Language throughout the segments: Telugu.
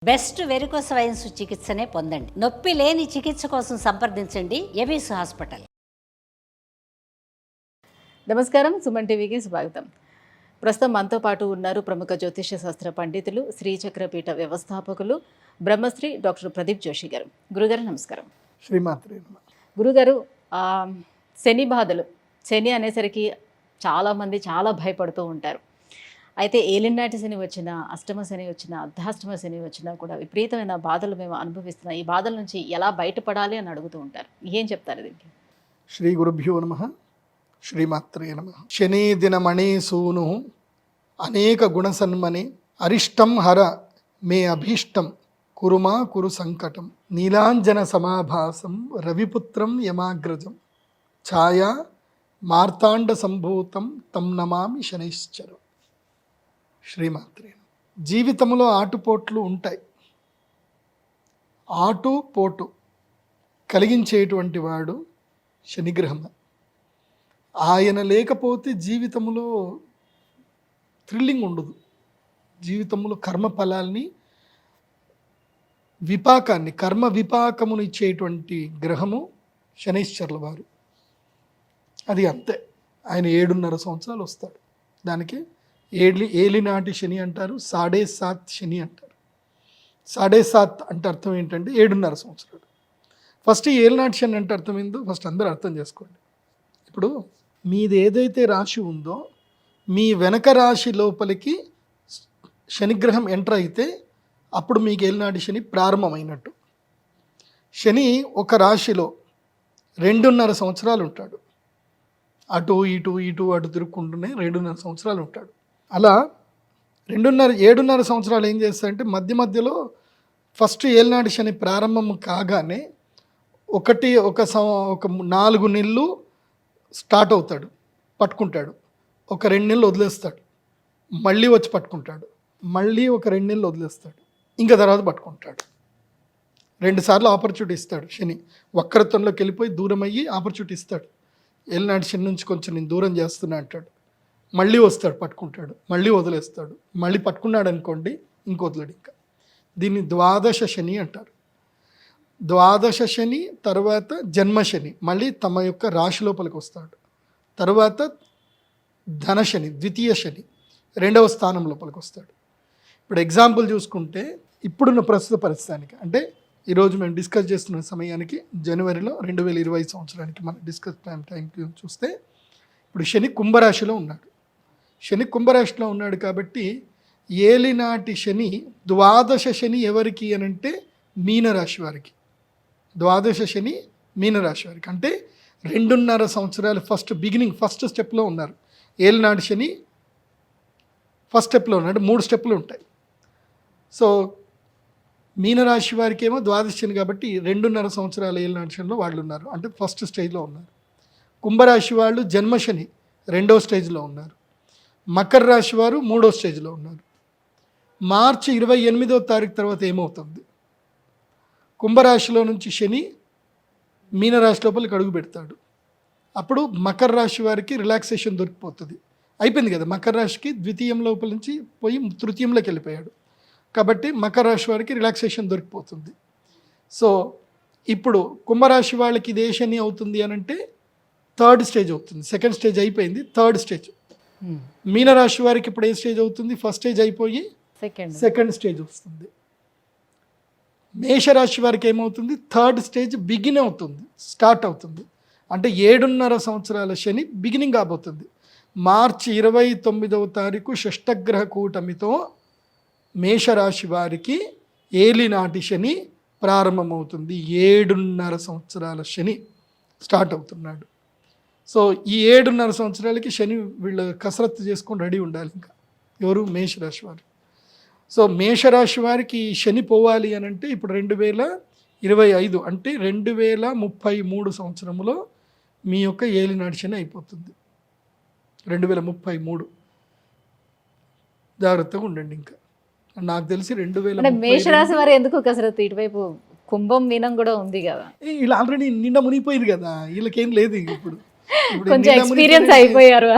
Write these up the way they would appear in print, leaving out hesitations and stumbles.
బెస్ట్ వెరికోస్ వెయిన్స్ చికిత్సనే పొందండి. నొప్పి లేని చికిత్స కోసం సంప్రదించండి ఎబిస్ హాస్పిటల్. నమస్కారం, సుమన్ టీవీకి స్వాగతం. ప్రస్తుతం మనతో పాటు ఉన్నారు ప్రముఖ జ్యోతిష శాస్త్ర పండితులు, శ్రీచక్రపీఠ వ్యవస్థాపకులు బ్రహ్మశ్రీ డాక్టర్ ప్రదీప్ జోషి గారు. గురుగారు నమస్కారం. శ్రీమాత్రే నమః. గురుగారు, శని బాధలు, శని అనేసరికి చాలామంది చాలా భయపడుతూ ఉంటారు. అయితే ఏలినాటి శని వచ్చినా, అష్టమ శని వచ్చినా, అర్ధాష్టమ శని వచ్చినా కూడా విపరీతమైన బాధలు మేము అనుభవిస్తున్నాం. ఈ బాధల నుంచి ఎలా బయటపడాలి అని అడుగుతూ ఉంటారు. ఏం చెప్తారు దీనికి? శ్రీ గురుభ్యో నమః. శ్రీమాత్రే నమః. శని దినమణి సూను అనేక గుణసన్మని అరిష్టం హర మే అభీష్టం కురుమా కురు సంకటం నీలాంజన సమాభాసం రవిపుత్రం యమాగ్రజం ఛాయా మార్తాండ సంభూతం తం నమామి శనైశ్చరం. శ్రీమాత్రే. జీవితంలో ఆటుపోట్లు ఉంటాయి. ఆటు పోటు కలిగించేటువంటి వాడు శనిగ్రహం. ఆయన లేకపోతే జీవితంలో థ్రిల్లింగ్ ఉండదు. జీవితంలో కర్మ ఫలాల్ని, విపాకాన్ని, కర్మ విపాకమును ఇచ్చేటువంటి గ్రహము శనైశ్చరుల వారు. అది అంతే. ఆయన 7.5 సంవత్సరాలు వస్తాడు. దానికి ఏలినాటి శని అంటారు, 7.5 శని అంటారు. 7.5 అంటే అర్థం ఏంటంటే 7.5 సంవత్సరాలు. ఫస్ట్ ఏలినాటి శని అంటే అర్థం ఏందో ఫస్ట్ అందరూ అర్థం చేసుకోండి. ఇప్పుడు మీది ఏదైతే రాశి ఉందో, మీ వెనక రాశి లోపలికి శనిగ్రహం ఎంటర్ అయితే అప్పుడు మీకు ఏలినాటి శని ప్రారంభమైనట్టు. శని ఒక రాశిలో 2.5 సంవత్సరాలు ఉంటాడు. అటు ఇటు ఇటు అటు తిరుక్కుంటూనే 2.5 సంవత్సరాలు ఉంటాడు. అలా 7.5 సంవత్సరాలు ఏం చేస్తారంటే మధ్యలో ఫస్ట్ ఏలినాటి శని ప్రారంభం కాగానే ఒక 4 నెలలు స్టార్ట్ అవుతాడు, పట్టుకుంటాడు. ఒక 2 నెలలు వదిలేస్తాడు, మళ్ళీ వచ్చి పట్టుకుంటాడు, మళ్ళీ ఒక 2 నెలలు వదిలేస్తాడు, ఇంకా తర్వాత పట్టుకుంటాడు. 2 సార్లు ఆపర్చునిటీ ఇస్తాడు శని. వక్రత్వంలోకి వెళ్ళిపోయి దూరం అయ్యి ఆపర్చునిటీ ఇస్తాడు. ఏలినాటి శని నుంచి కొంచెం నేను దూరం చేస్తున్నా అంటాడు, మళ్ళీ వస్తాడు, పట్టుకుంటాడు, మళ్ళీ వదిలేస్తాడు, మళ్ళీ పట్టుకున్నాడు అనుకోండి ఇంక వదలడు. ఇంకా దీన్ని ద్వాదశ శని అంటారు. ద్వాదశ శని తర్వాత జన్మశని, మళ్ళీ తమ యొక్క రాశి లోపలికి వస్తాడు. తర్వాత ధనశని, ద్వితీయ శని, 2వ స్థానం లోపలికి వస్తాడు. ఇప్పుడు ఎగ్జాంపుల్ చూసుకుంటే ఇప్పుడున్న ప్రస్తుత పరిస్థితానికి, అంటే ఈరోజు మేము డిస్కస్ చేస్తున్న సమయానికి జనవరిలో 2020 సంవత్సరానికి మనం డిస్కస్ టైంకి చూస్తే ఇప్పుడు శని కుంభరాశిలో ఉన్నాడు. శని కుంభరాశిలో ఉన్నాడు కాబట్టి ఏలినాటి శని, ద్వాదశ శని ఎవరికి అనంటే మీనరాశి వారికి. ద్వాదశ శని మీనరాశి వారికి అంటే 2.5 సంవత్సరాలు ఫస్ట్ స్టెప్లో ఉన్నారు. ఏలినాటి శని ఫస్ట్ స్టెప్లో ఉన్నాడు. 3 స్టెప్పులు ఉంటాయి. సో మీనరాశి వారికి ఏమో ద్వాదశ శని కాబట్టి 2.5 సంవత్సరాల ఏలినాటి శనిలో వాళ్ళు ఉన్నారు, అంటే ఫస్ట్ స్టేజ్లో ఉన్నారు. కుంభరాశి వాళ్ళు జన్మశని 2వ స్టేజ్లో ఉన్నారు. మకర రాశి వారు 3వ స్టేజ్లో ఉన్నారు. మార్చి 28వ తారీఖు తర్వాత ఏమవుతుంది? కుంభరాశిలో నుంచి శని మీనరాశి లోపలికి అడుగు పెడతాడు. అప్పుడు మకర రాశి వారికి రిలాక్సేషన్ దొరికిపోతుంది. అయిపోయింది కదా, మకర రాశికి ద్వితీయం లోపల నుంచి పోయి తృతీయంలోకి వెళ్ళిపోయాడు కాబట్టి మకర రాశి వారికి రిలాక్సేషన్ దొరికిపోతుంది. సో ఇప్పుడు కుంభరాశి వాళ్ళకి ఇది ఏ శని అవుతుంది అని అంటే 3rd స్టేజ్ అవుతుంది. 2nd స్టేజ్ అయిపోయింది, 3rd స్టేజ్. మీనరాశి వారికి ఇప్పుడు ఏ స్టేజ్ అవుతుంది? ఫస్ట్ స్టేజ్ అయిపోయి 2nd స్టేజ్ వస్తుంది. మేషరాశి వారికి ఏమవుతుంది? 3rd స్టేజ్ స్టార్ట్ అవుతుంది. అంటే 7.5 సంవత్సరాల శని బిగినింగ్ కాబోతుంది. మార్చి 29వ తారీఖు షష్టగ్రహ కూటమితో మేషరాశి వారికి ఏలినాటి శని ప్రారంభమవుతుంది. 7.5 సంవత్సరాల శని స్టార్ట్ అవుతున్నాడు. సో ఈ 7.5 సంవత్సరాలకి శని వీళ్ళు కసరత్తు చేసుకొని రెడీ ఉండాలి. ఇంకా ఎవరు? మేషరాశి వారు. సో మేషరాశి వారికి శని పోవాలి అని అంటే ఇప్పుడు 2025 అంటే 2033 సంవత్సరంలో మీ యొక్క ఏలినాటి శని అయిపోతుంది. 2033 జాగ్రత్తగా ఉండండి. ఇంకా నాకు తెలిసి 2000 మేషరాశి వారు ఎందుకు కసరత్తు? ఇటువైపు కుంభం మీనం కూడా ఉంది కదా, వీళ్ళు ఆల్రెడీ నిండా మునిగిపోయారు కదా, వీళ్ళకేం లేదు. ఇప్పుడు కొంచెం ఎక్స్పీరియన్స్ అయిపోయారు.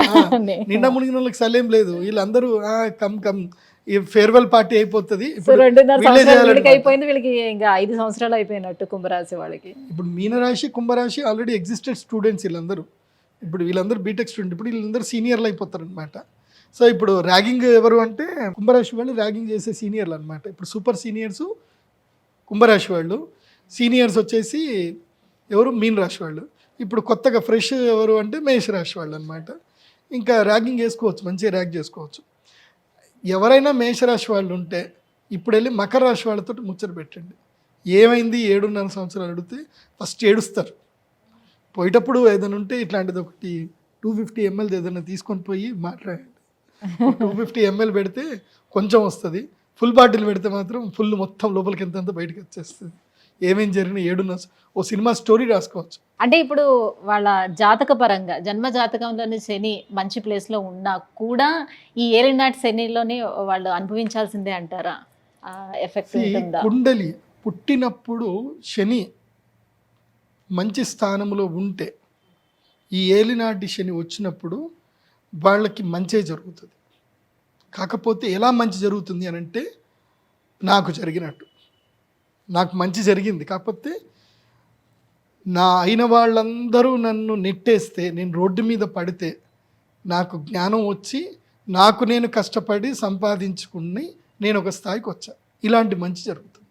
నిండా మునిగిన వాళ్ళకి సలేం లేదు. వీళ్ళందరూ కమ్ ఈ ఫేర్వెల్ పార్టీ అయిపోతుంది. సో ఇప్పుడు 2.5 వీళ్ళే సంవత్సరాలు వీళ్ళకి చేయాలన్నమాట. అయిపోయింది, వీళ్ళకి ఇంకా 5 సంవత్సరాలు అయిపోయినట్టు కుంభరాశి వాళ్ళకి. ఇప్పుడు మీనరాశి కుంభరాశి ఆల్రెడీ ఎగ్జిస్టెడ్ స్టూడెంట్స్ వీళ్ళందరూ. ఇప్పుడు వీళ్ళందరూ బీటెక్ స్టూడెంట్, ఇప్పుడు వీళ్ళందరూ సీనియర్లు అయిపోతారు అనమాట. సో ఇప్పుడు ర్యాగింగ్ ఎవరు అంటే కుంభరాశి వాళ్ళు ర్యాగింగ్ చేసే సీనియర్లు అనమాట. ఇప్పుడు సూపర్ సీనియర్స్ కుంభరాశి వాళ్ళు, సీనియర్స్ వచ్చేసి ఎవరు మీన రాశి వాళ్ళు. ఇప్పుడు కొత్తగా ఫ్రెష్ ఎవరు అంటే మేషరాశి వాళ్ళు అనమాట. ఇంకా ర్యాగింగ్ చేసుకోవచ్చు, మంచిగా ర్యాగ్ చేసుకోవచ్చు. ఎవరైనా మేషరాశి వాళ్ళు ఉంటే ఇప్పుడు వెళ్ళి మకర రాశి వాళ్ళతో ముచ్చట పెట్టండి. ఏమైంది 7.5 సంవత్సరాలు అడిగితే ఫస్ట్ ఏడుస్తారు. పోయేటప్పుడు ఏదైనా ఉంటే ఇట్లాంటిది ఒకటి 250 ml ఏదైనా తీసుకొని పోయి మాట్లాడండి. 250 ml పెడితే కొంచెం వస్తుంది, ఫుల్ బాటిల్ పెడితే మాత్రం ఫుల్ మొత్తం లోపలికి ఎంత బయటకు వచ్చేస్తుంది. ఏమేం జరిగినా 7.5 ఓ సినిమా స్టోరీ రాసుకోవచ్చు. అంటే ఇప్పుడు వాళ్ళ జాతక పరంగా జన్మ జాతకంలోని శని మంచి ప్లేస్లో ఉన్నా కూడా ఈ ఏలినాటి శనిలోనే వాళ్ళు అనుభవించాల్సిందే అంటారా? ఎఫెక్ట్ ఉంటుందా? కుండలి పుట్టినప్పుడు శని మంచి స్థానంలో ఉంటే ఈ ఏలినాటి శని వచ్చినప్పుడు వాళ్ళకి మంచే జరుగుతుంది. కాకపోతే ఎలా మంచి జరుగుతుంది అని అంటే నాకు జరిగినట్టు, నాకు మంచి జరిగింది. కాకపోతే నా అయిన వాళ్ళందరూ నన్ను నెట్టేస్తే, నేను రోడ్డు మీద పడితే నాకు జ్ఞానం వచ్చి నాకు నేను కష్టపడి సంపాదించుకుని నేను ఒక స్థాయికి వచ్చా. ఇలాంటి మంచి జరుగుతుంది.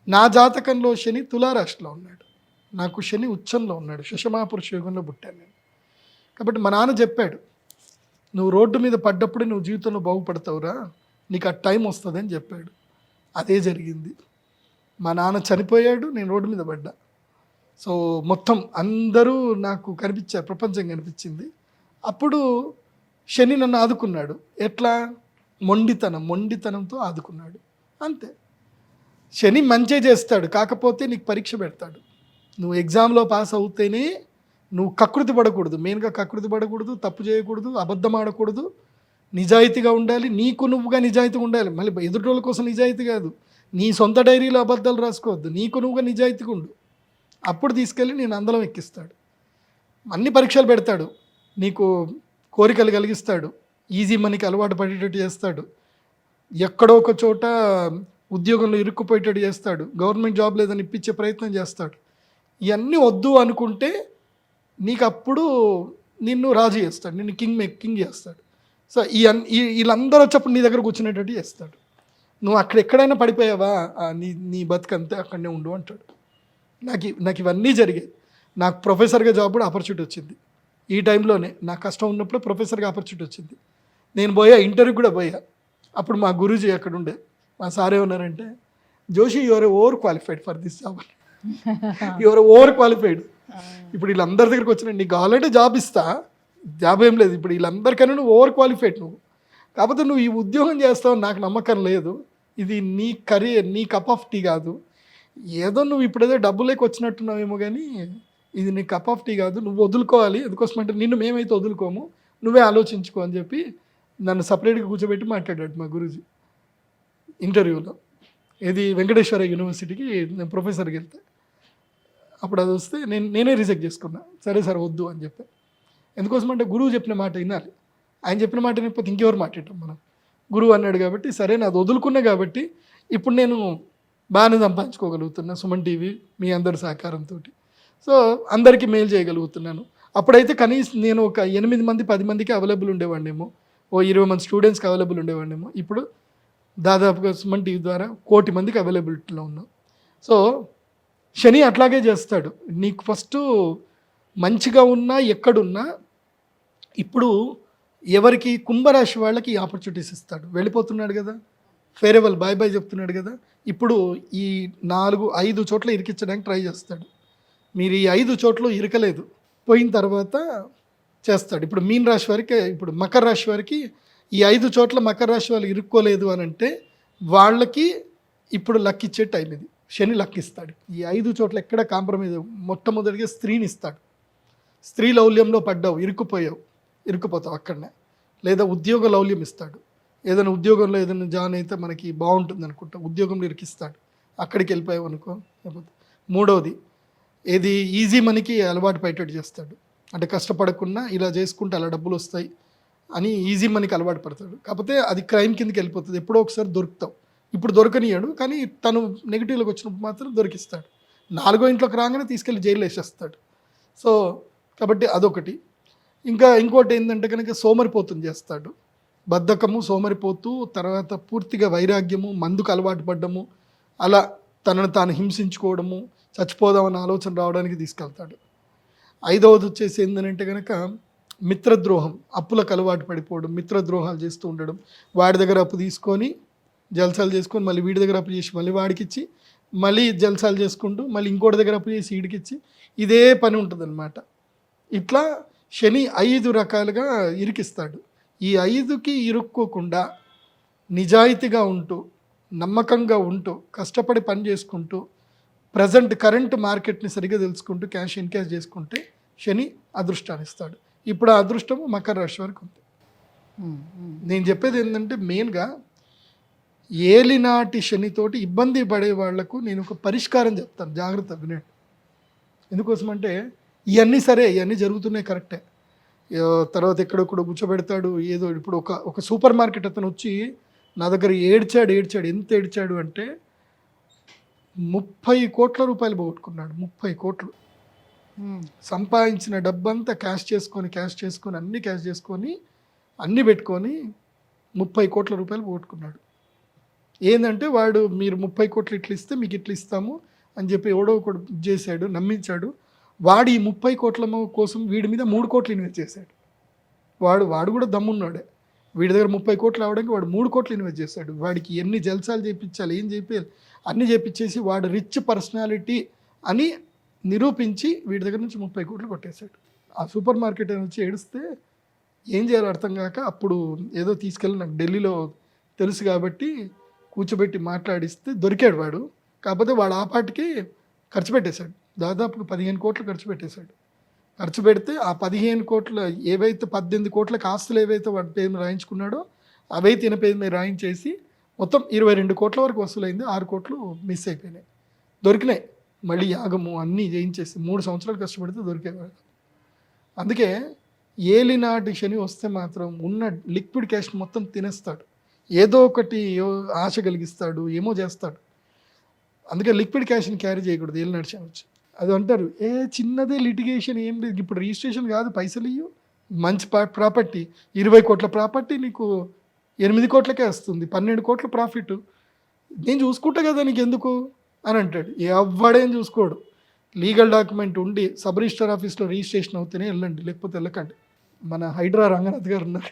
నా జాతకంలో శని తులారాశిలో ఉన్నాడు, నాకు శని ఉచ్చంలో ఉన్నాడు, శశమాపురుష యోగంలో పుట్టాను నేను. కాబట్టి మా నాన్న చెప్పాడు, నువ్వు రోడ్డు మీద పడ్డప్పుడే నువ్వు జీవితంలో బాగుపడతావురా, నీకు ఆ టైం వస్తుంది అని చెప్పాడు. అదే జరిగింది. మా నాన్న చనిపోయాడు, నేను రోడ్డు మీద పడ్డా. సో మొత్తం అందరూ నాకు కనిపించారు, ప్రపంచం కనిపించింది. అప్పుడు శని నన్ను ఆదుకున్నాడు. ఎట్లా? మొండితనంతో ఆదుకున్నాడు, అంతే. శని మంచే చేస్తాడు, కాకపోతే నీకు పరీక్ష పెడతాడు. నువ్వు ఎగ్జామ్లో పాస్ అవుతేనే, నువ్వు కకృతి పడకూడదు, మెయిన్గా కకృతి పడకూడదు, తప్పు చేయకూడదు, అబద్ధం ఆడకూడదు, నిజాయితీగా ఉండాలి, నీకు నువ్వుగా నిజాయితీగా ఉండాలి. మళ్ళీ ఎదుటోళ్ళ కోసం నిజాయితీ కాదు, నీ సొంత డైరీలో అబద్ధాలు రాసుకోవద్దు, నీకు నువ్వుగా నిజాయితీగా ఉండు. అప్పుడు తీసుకెళ్ళి నేను అందలం ఎక్కిస్తాడు. అన్ని పరీక్షలు పెడతాడు, నీకు కోరికలు కలిగిస్తాడు, ఈజీ మనీకి అలవాటు పడేటట్టు చేస్తాడు, ఎక్కడో ఒక చోట ఉద్యోగంలో ఇరుక్కుపోయేటట్టు చేస్తాడు, గవర్నమెంట్ జాబ్ లేదని ఇప్పించే ప్రయత్నం చేస్తాడు. ఇవన్నీ వద్దు అనుకుంటే నీకు అప్పుడు నిన్ను రాజు చేస్తాడు, నిన్ను కింగ్ చేస్తాడు. సో వీళ్ళందరూ వచ్చేప్పుడు నీ దగ్గర కూర్చునేటట్టు చేస్తాడు. నువ్వు అక్కడ ఎక్కడైనా పడిపోయావా, నీ బతుకంతే అక్కడనే ఉండు అంటాడు. నాకు ఇవన్నీ జరిగాయి. నాకు ప్రొఫెసర్గా జాబ్ కూడా ఆపర్చునిటీ వచ్చింది. ఈ టైంలోనే నాకు కష్టం ఉన్నప్పుడు ప్రొఫెసర్గా ఆపర్చునిటీ వచ్చింది. నేను ఇంటర్వ్యూ కూడా పోయా. అప్పుడు మా గురూజీ అక్కడ ఉండే, మా సార్ ఏమన్నారంటే, Joshi your over qualified for this job, your over qualified. ఇప్పుడు వీళ్ళందరి దగ్గరికి వచ్చిన, నీకు కావాలంటే జాబ్ ఇస్తా, జాబ్ ఏం లేదు, ఇప్పుడు వీళ్ళందరికైనా నువ్వు ఓవర్ క్వాలిఫైడ్ నువ్వు, కాకపోతే నువ్వు ఈ ఉద్యోగం చేస్తావు నాకు నమ్మకం లేదు, ఇది నీ కెరీర్, నీ కప్ ఆఫ్ టీ కాదు, ఏదో నువ్వు ఇప్పుడేదో డబ్బులేకి వచ్చినట్టున్నావేమో కానీ ఇది నీ కప్ ఆఫ్ టీ కాదు, నువ్వు వదులుకోవాలి. ఎందుకోసమంటే నిన్ను మేమైతే వదులుకోము, నువ్వే ఆలోచించుకో అని చెప్పి నన్ను సపరేట్గా కూర్చోబెట్టి మాట్లాడాడు మా గురూజీ ఇంటర్వ్యూలో. ఇది వెంకటేశ్వర యూనివర్సిటీకి నేను ప్రొఫెసర్కి వెళ్తే, అప్పుడు అది వస్తే నేనే రిజెక్ట్ చేసుకున్నా. సరే సార్ వద్దు అని చెప్పి. ఎందుకోసమంటే గురువు చెప్పిన మాట వినాలి, ఆయన చెప్పిన మాట వినకపోతే ఇంకెవరు మాట్లాడటం మనం. గురువు అన్నాడు కాబట్టి సరే, నాది వదులుకున్నా కాబట్టి ఇప్పుడు నేను బాగానే సంపాదించుకోగలుగుతున్నా సుమన్ టీవీ మీ అందరి సహకారంతో. సో అందరికీ మెయిల్ చేయగలుగుతున్నాను. అప్పుడైతే కనీసం నేను ఒక 8 మంది 10 మందికి అవైలబుల్ ఉండేవాడినేమో, ఓ 20 మంది స్టూడెంట్స్కి అవైలబుల్ ఉండేవాడినేమో. ఇప్పుడు దాదాపుగా సుమన్ టీవీ ద్వారా 1 కోటి మందికి అవైలబిలిటీలో ఉన్నాం. సో శని అట్లాగే చేస్తాడు. నీకు ఫస్ట్ మంచిగా ఉన్నా ఎక్కడున్నా, ఇప్పుడు ఎవరికి కుంభరాశి వాళ్ళకి ఈ ఆపర్చునిటీస్ ఇస్తాడు. వెళ్ళిపోతున్నాడు కదా, ఫేరెవల్ బాయ్ బాయ్ చెప్తున్నాడు కదా, ఇప్పుడు ఈ 4-5 చోట్ల ఇరికించడానికి ట్రై చేస్తాడు. మీరు ఈ 5 చోట్ల ఇరకలేదు, పోయిన తర్వాత చేస్తాడు. ఇప్పుడు మీన రాశి వారికి, ఇప్పుడు మకర రాశి వారికి ఈ 5 చోట్ల మకర రాశి వాళ్ళు ఇరుక్కోలేదు అని అంటే వాళ్ళకి ఇప్పుడు లక్ ఇచ్చే టైం ఇది. శని లక్ ఇస్తాడు. ఈ 5 చోట్ల ఎక్కడ కాంప్రమైజ్, మొట్టమొదటిగా స్త్రీని ఇస్తాడు. స్త్రీ లౌల్యంలో పడ్డావు, ఇరుక్కుపోతావు అక్కడనే. లేదా ఉద్యోగ లౌల్యం ఇస్తాడు, ఏదైనా ఉద్యోగంలో ఏదైనా జాయిన్ అయితే మనకి బాగుంటుంది అనుకుంటా, ఉద్యోగంలో ఇరికిస్తాడు, అక్కడికి వెళ్ళిపోయావు అనుకో. లేకపోతే మూడవది ఏది ఈజీ మనీకి అలవాటు పడేటట్టు చేస్తాడు. అంటే కష్టపడకుండా ఇలా చేసుకుంటే అలా డబ్బులు వస్తాయి, అని ఈజీ మనీకి అలవాటు పడతాడు. కాకపోతే అది క్రైమ్ కిందకి వెళ్ళిపోతుంది. ఎప్పుడో ఒకసారి దొరుకుతావు. ఇప్పుడు దొరకనియాడు, కానీ తను నెగిటివ్లోకి వచ్చినప్పుడు మాత్రం దొరికిస్తాడు. 4వ ఇంట్లోకి రాగానే తీసుకెళ్ళి జైలు వేసేస్తాడు. సో కాబట్టి అదొకటి. ఇంకోటి ఏంటంటే కనుక సోమరిపోతుని చేస్తాడు. బద్ధకము, సోమరిపోతూ, తర్వాత పూర్తిగా వైరాగ్యము, మందుకు అలవాటు పడ్డము, అలా తనను తాను హింసించుకోవడము, చచ్చిపోదామన్న ఆలోచన రావడానికి తీసుకెళ్తాడు. 5వది వచ్చేసి ఏంటంటే కనుక మిత్రద్రోహం, అప్పులకు అలవాటు పడిపోవడం, మిత్రద్రోహాలు చేస్తూ ఉండడం. వాడి దగ్గర అప్పు తీసుకొని జల్సాలు చేసుకొని మళ్ళీ వీడి దగ్గర అప్పు చేసి మళ్ళీ వాడికిచ్చి మళ్ళీ జల్సాలు చేసుకుంటూ మళ్ళీ ఇంకోటి దగ్గర అప్పు చేసి వీడికిచ్చి ఇదే పని ఉంటుందన్నమాట. ఇట్లా శని 5 రకాలుగా ఇరికిస్తాడు. ఈ 5కి ఇరుక్కోకుండా నిజాయితీగా ఉంటూ, నమ్మకంగా ఉంటూ, కష్టపడి పని చేసుకుంటూ, కరెంట్ మార్కెట్ని సరిగ్గా తెలుసుకుంటూ క్యాష్ ఇన్కాష్ చేసుకుంటే శని అదృష్టాన్ని ఇస్తాడు. ఇప్పుడు ఆ అదృష్టము మకర రాశి వరకు ఉంది. నేను చెప్పేది ఏంటంటే మెయిన్గా ఏలినాటి శనితోటి ఇబ్బంది పడే వాళ్లకు నేను ఒక పరిష్కారం చెప్తాను, జాగ్రత్త వినండి. ఎందుకోసమంటే ఇవన్నీ జరుగుతున్నాయి కరెక్టే. తర్వాత ఎక్కడొక్కడ కూర్చోబెడతాడు ఏదో. ఇప్పుడు ఒక సూపర్ మార్కెట్ అతను వచ్చి నా దగ్గర ఏడ్చాడు. ఎంత ఏడ్చాడు అంటే 30 కోట్ల రూపాయలు పోగొట్టుకున్నాడు. 30 కోట్లు సంపాదించిన డబ్బంతా క్యాష్ చేసుకొని అన్నీ పెట్టుకొని 30 కోట్ల రూపాయలు పోగొట్టుకున్నాడు. ఏంటంటే వాడు మీరు 30 కోట్లు ఇట్లా ఇస్తే మీకు ఇట్లా ఇస్తాము అని చెప్పి ఎవడో ఒకడు చేశాడు, నమ్మించాడు. వాడు ఈ 30 కోట్ల కోసం వీడి మీద 3 కోట్లు ఇన్వెస్ట్ చేశాడు. వాడు కూడా దమ్మున్నాడే. వీడి దగ్గర 30 కోట్లు అవడానికి వాడు 3 కోట్లు ఇన్వెస్ట్ చేశాడు. వాడికి ఎన్ని జల్సాలు చేయించాలి, ఏం చేయాలి అన్నీ చేయించేసి వాడు రిచ్ పర్సనాలిటీ అని నిరూపించి వీడి దగ్గర నుంచి 30 కోట్లు కొట్టేశాడు. ఆ సూపర్ మార్కెట్ అని వచ్చి ఏడిస్తే ఏం చేయాలో అర్థం కాక అప్పుడు ఏదో తీసుకెళ్ళి నాకు ఢిల్లీలో తెలుసు కాబట్టి కూర్చోబెట్టి మాట్లాడిస్తే దొరికాడు వాడు. కాకపోతే వాడు ఆ పాటికి ఖర్చు పెట్టేశాడు. దాదాపు 15 కోట్లు ఖర్చు పెట్టేశాడు. ఖర్చు పెడితే ఆ 15 కోట్ల ఏవైతే 18 కోట్లకు ఆస్తులు ఏవైతే వాడి పేరు మీద రాయించుకున్నాడో అవైతే ఈయన పేరు మీద రాయించేసి మొత్తం 22 కోట్ల వరకు వసూలైంది. 6 కోట్లు మిస్ అయిపోయినాయి. దొరికినాయి. మళ్ళీ యాగము అన్నీ చేయించేసి 3 సంవత్సరాలు కష్టపడితే దొరికేవాడు. అందుకే ఏలినాటి శని వస్తే మాత్రం ఉన్న లిక్విడ్ క్యాష్ మొత్తం తినేస్తాడు. ఏదో ఒకటి ఆశ కలిగిస్తాడు, ఏమో చేస్తాడు. అందుకే లిక్విడ్ క్యాష్ని క్యారీ చేయకూడదు ఏలినాటి శని వచ్చి. అది అంటారు చిన్నదే లిటిగేషన్ ఏం లేదు, ఇప్పుడు రిజిస్ట్రేషన్ కాదు, పైసలు ఇయ్యు, మంచి ప్రాపర్టీ 20 కోట్ల ప్రాపర్టీ నీకు 8 కోట్లకే వస్తుంది, 12 కోట్ల ప్రాఫిట్, నేను చూసుకుంటా కదా నీకు ఎందుకు అని అంటాడు. ఎవడేం చూసుకోడు. లీగల్ డాక్యుమెంట్ ఉండి సబ్ రిజిస్టర్ ఆఫీస్లో రిజిస్ట్రేషన్ అవుతేనే వెళ్ళండి, లేకపోతే వెళ్ళకండి. మన హైడ్రా రంగనాథ్ గారు ఉన్నారు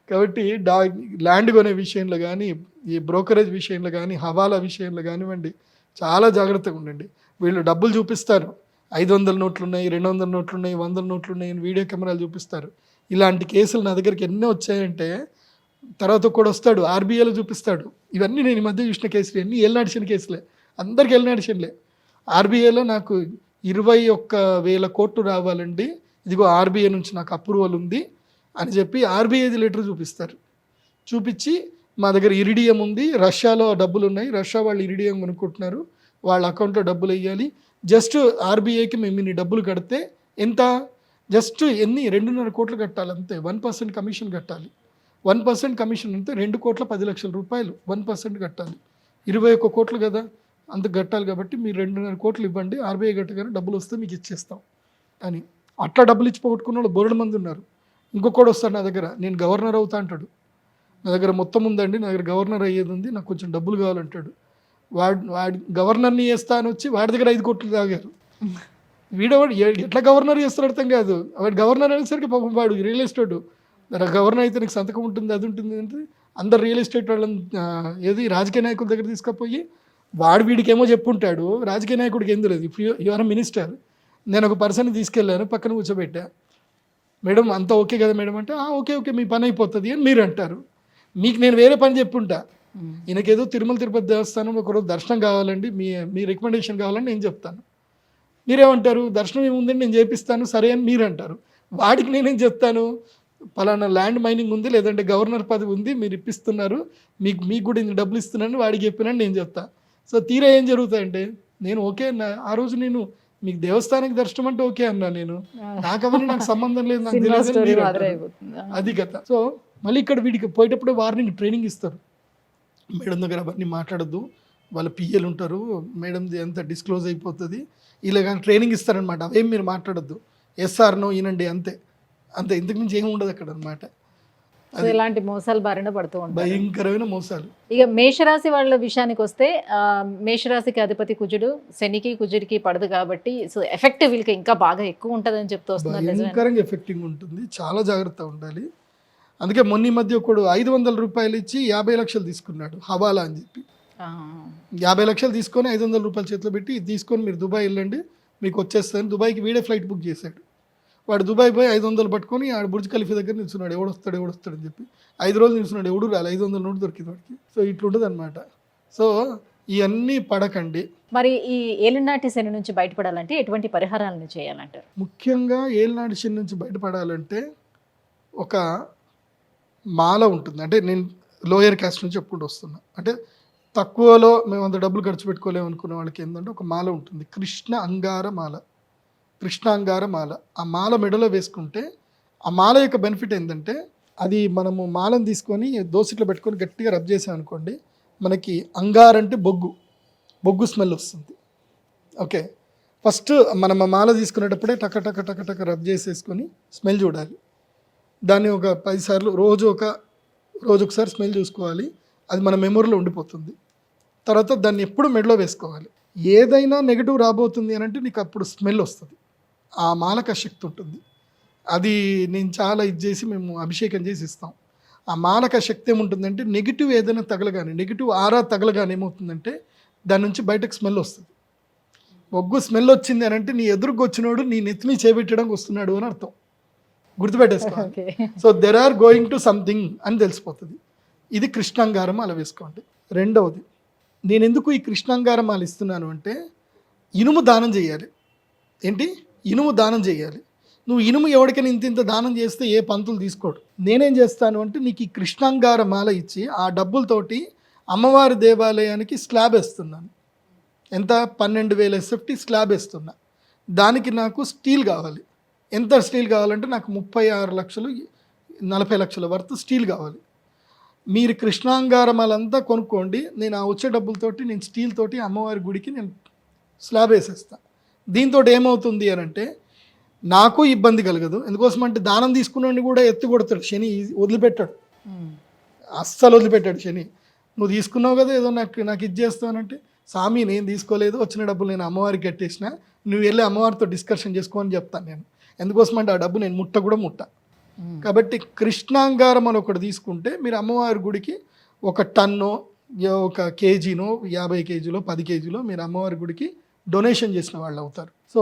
కాబట్టి ల్యాండ్ కొనే విషయంలో కానీ, ఈ బ్రోకరేజ్ విషయంలో కానీ, హవాలా విషయంలో కానివ్వండి, చాలా జాగ్రత్తగా ఉండండి. వీళ్ళు డబ్బులు చూపిస్తారు, 500 నోట్లు ఉన్నాయి, 200 నోట్లు ఉన్నాయి, 100 నోట్లు ఉన్నాయి అని వీడియో కెమెరాలు చూపిస్తారు. ఇలాంటి కేసులు నా దగ్గరికి ఎన్నో వచ్చాయంటే తర్వాత కూడా వస్తాడు ఆర్బీఐలో చూపిస్తాడు. ఇవన్నీ నేను ఈ మధ్య చూసిన కేసులు అన్నీ ఏలినాటి శని కేసులే, అందరికీ ఏలినాటి శనిలే. ఆర్బీఐలో నాకు 21,000 కోట్లు రావాలండి, ఇదిగో ఆర్బీఐ నుంచి నాకు అప్రూవల్ ఉంది అని చెప్పి ఆర్బీఐది లెటర్ చూపిస్తారు. చూపించి మా దగ్గర ఇరిడియం ఉంది, రష్యాలో డబ్బులు ఉన్నాయి, రష్యా వాళ్ళు ఇరిడియం కొనుక్కుంటున్నారు, వాళ్ళ అకౌంట్లో డబ్బులు వేయాలి, జస్ట్ ఆర్బీఐకి మేము ఇన్ని డబ్బులు కడితే ఎంత, జస్ట్ 2.5 కోట్లు కట్టాలి అంతే, 1% కమిషన్ కట్టాలి. 1% కమిషన్ అంటే 2,10,00,000 రూపాయలు 1% కట్టాలి. 21 కోట్లు కదా అంత కట్టాలి, కాబట్టి మీరు 2.5 కోట్లు ఇవ్వండి, ఆర్బీఐ కట్టగానే డబ్బులు వస్తే మీకు ఇచ్చేస్తాం అని. అట్లా డబ్బులు ఇచ్చి పోగొట్టుకున్న వాళ్ళు బోలెడు మంది ఉన్నారు. ఇంకొకటి వస్తాడు నా దగ్గర, నేను గవర్నర్ అవుతా అంటాడు. నా దగ్గర మొత్తం ఉందండి, నా దగ్గర గవర్నర్ అయ్యేది ఉంది, నాకు కొంచెం డబ్బులు కావాలంటాడు. వాడి గవర్నర్ని చేస్తా అని వచ్చి వాడి దగ్గర 5 కోట్లు తాగారు. వీడవాడు ఎట్లా గవర్నర్ చేస్తాడు అర్థం కాదు. వాడు గవర్నర్ అనేసరికి పాపం వాడు రియల్ ఎస్టేట్ గవర్నర్ అయితే నీకు సంతకం ఉంటుంది, అది ఉంటుంది అంటే అందరు రియల్ ఎస్టేట్ వాళ్ళని ఏది రాజకీయ నాయకుల దగ్గర తీసుకుపోయి వాడు వీడికేమో చెప్పుంటాడు, రాజకీయ నాయకుడికి ఏం తెలియదు. ఇప్పుడు యువర్ మినిస్టర్, నేను ఒక పర్సన్ని తీసుకెళ్ళాను, పక్కన కూర్చోబెట్టా, మేడం అంతా ఓకే కదా మేడం అంటే ఓకే ఓకే మీ పని అయిపోతుంది అని మీరు అంటారు. మీకు నేను వేరే పని చెప్పుంటా, ఈయనకేదో తిరుమల తిరుపతి దేవస్థానం ఒకరోజు దర్శనం కావాలండి, మీ రికమెండేషన్ కావాలని నేను చెప్తాను. మీరేమంటారు, దర్శనం ఏముందని నేను చేపిస్తాను సరే అని మీరు అంటారు. వాడికి నేనేం చెప్తాను, పలానా ల్యాండ్ మైనింగ్ ఉంది, లేదంటే గవర్నర్ పదవి ఉంది, మీరు ఇప్పిస్తున్నారు, మీకు కూడా ఇంత డబ్బులు ఇస్తున్నాను వాడికి చెప్పినని నేను చెప్తా. సో తీరా ఏం జరుగుతాయంటే నేను ఓకే ఆ రోజు నేను మీకు దేవస్థానానికి దర్శనం అంటే ఓకే అన్నా నేను, నాకు అవన్నీ నాకు సంబంధం లేదు, నాకు సినిమా తెలియదు అని స్టోరీ మీరు మాదిరి అంటారు. అయిపోతుంది. అది కథ. సో మళ్ళీ ఇక్కడ వీడికి పోయేటప్పుడు వార్నింగ్ ట్రైనింగ్ ఇస్తారు, మేడం దగ్గర అవన్నీ మాట్లాడద్దు, వాళ్ళ పిఎలు ఉంటారు, మేడంది ఎంత డిస్క్లోజ్ అయిపోతుంది, ఇలా కానీ ట్రైనింగ్ ఇస్తారనమాట. అవేం మీరు మాట్లాడద్దు, ఎస్ఆర్ నో ఈనండి, అంతే అంతే, ఇంతకు మించి ఏమి ఉండదు అక్కడ అనమాట. సో ఇలాంటి మోసాలు బారిన పడుతూ ఉంటాయి. భయంకరమైన మోసాలు. ఇక మేషరాశి వాళ్ళ విషయానికి వస్తే మేషరాశికి అధిపతి కుజుడు, శనికి కుజుడికి పడదు కాబట్టి సో ఎఫెక్ట్ వీళ్ళకి ఇంకా బాగా ఎక్కువ ఉంటుందని చెప్తూ వస్తున్నారు. భయంకరంగా ఎఫెక్టింగ్ ఉంటుంది, చాలా జాగ్రత్త ఉండాలి. అందుకే మొన్న ఈ మధ్య ఒకడు 500 రూపాయలు ఇచ్చి 50 లక్షలు తీసుకున్నాడు హవాలా అని చెప్పి. 50 లక్షలు తీసుకొని 500 రూపాయలు చేతిలో పెట్టి, ఇది తీసుకొని మీరు దుబాయ్ వెళ్ళండి మీకు వచ్చేస్తుంది, దుబాయ్కి వీడే ఫ్లైట్ బుక్ చేశాడు. వాడు దుబాయ్ పోయి 500 పట్టుకొని ఆడ బుర్జ్ ఖలీఫా దగ్గర నిల్చున్నాడు, ఎవడొస్తాడు అని చెప్పి 5 రోజులు నిల్చున్నాడు, ఎవడు రాలి, 500 నోటు దొరికింది వాడికి. సో ఇట్లుంటుంది అనమాట. సో ఇవన్నీ పడకండి. మరి ఈ ఏలినాటి శని నుంచి బయటపడాలంటే ఎటువంటి పరిహారాలను చేయాలంటారు? ముఖ్యంగా ఏలినాటి శని నుంచి బయటపడాలంటే ఒక మాల ఉంటుంది. అంటే నేను లోయర్ క్యాస్ట్ నుంచి చెప్పుకుంటూ వస్తున్నా, అంటే తక్కువలో మేము అంత డబ్బులు ఖర్చు పెట్టుకోలేము అనుకున్న వాళ్ళకి ఏంటంటే ఒక మాల ఉంటుంది, కృష్ణ అంగార మాల. ఆ మాల మెడలో వేసుకుంటే ఆ మాల యొక్క బెనిఫిట్ ఏంటంటే, అది మనము మాలను తీసుకొని దోసిట్లో పెట్టుకొని గట్టిగా రబ్ చేసాం అనుకోండి, మనకి అంగార అంటే బొగ్గు స్మెల్ వస్తుంది. ఓకే, ఫస్ట్ మనం ఆ మాల తీసుకునేటప్పుడే టక టక టక టక రబ్ చేసేసుకొని స్మెల్ చూడాలి. దాన్ని ఒక 10 సార్లు రోజు ఒకసారి స్మెల్ చూసుకోవాలి, అది మన మెమొరీలో ఉండిపోతుంది. తర్వాత దాన్ని ఎప్పుడు మెడలో వేసుకోవాలి. ఏదైనా నెగిటివ్ రాబోతుంది అని అంటే నీకు అప్పుడు స్మెల్ వస్తుంది, ఆ మాలకు శక్తి ఉంటుంది. అది నేను చాలా ఇది చేసి మేము అభిషేకం చేసి ఇస్తాం. ఆ మాలకు శక్తి ఏముంటుందంటే, నెగిటివ్ ఏదైనా తగలగానే, నెగిటివ్ ఆరా తగలగానే ఏమవుతుందంటే దాని నుంచి బయటకు స్మెల్ వస్తుంది. ఒగ్గు స్మెల్ వచ్చింది అని అంటే నీ ఎదురుకు వచ్చినోడు నీ నెత్తిని చేపెట్టడానికి వస్తున్నాడు అని అర్థం, గుర్తుపెట్టేసుకోవాలి. So there are going to something అని తెలిసిపోతుంది. ఇది కృష్ణాంగారం అలా వేసుకోండి. రెండవది, నేను ఎందుకు ఈ కృష్ణాంగారం మాల ఇస్తున్నాను అంటే, ఇనుము దానం చేయాలి. ఏంటి? ఇనుము దానం చేయాలి. నువ్వు ఇనుము ఎవరికైనా ఇంత దానం చేస్తే ఏ పంతులు తీసుకోడు. నేనేం చేస్తాను అంటే, నీకు ఈ కృష్ణాంగార మాల ఇచ్చి ఆ డబ్బులతోటి అమ్మవారి దేవాలయానికి స్లాబ్ వేస్తున్నాను. ఎంత? 12,000 SFT స్లాబ్ వేస్తున్నా. దానికి నాకు స్టీల్ కావాలి. ఎంత స్టీల్ కావాలంటే నాకు 36 లక్షలు 40 లక్షల వరకు స్టీల్ కావాలి. మీరు కృష్ణాంగారమాలంతా కొనుక్కోండి, నేను ఆ వచ్చే డబ్బులతోటి నేను స్టీల్ తోటి అమ్మవారి గుడికి నేను స్లాబ్ వేసేస్తాను. దీంతో ఏమవుతుంది అని అంటే నాకు ఇబ్బంది కలగదు. ఎందుకోసం అంటే దానం తీసుకున్నాడు కూడా ఎత్తి కొడతాడు శని, వదిలిపెట్టాడు, అస్సలు వదిలిపెట్టాడు శని. నువ్వు తీసుకున్నావు కదా ఏదో నాకు ఇది చేస్తానంటే, స్వామి నేను తీసుకోలేదు, వచ్చిన డబ్బులు నేను అమ్మవారికి కట్టేసిన, నువ్వు వెళ్ళి అమ్మవారితో డిస్కషన్ చేసుకో అని చెప్తాను నేను. ఎందుకోసం అంటే ఆ డబ్బు నేను ముట్ట. కాబట్టి కృష్ణాంగారం అని ఒకటి తీసుకుంటే మీరు అమ్మవారి గుడికి 1 టన్నో 1 కేజీనో 50 కేజీలో 10 కేజీలో మీరు అమ్మవారి గుడికి డొనేషన్ చేసిన వాళ్ళు అవుతారు. సో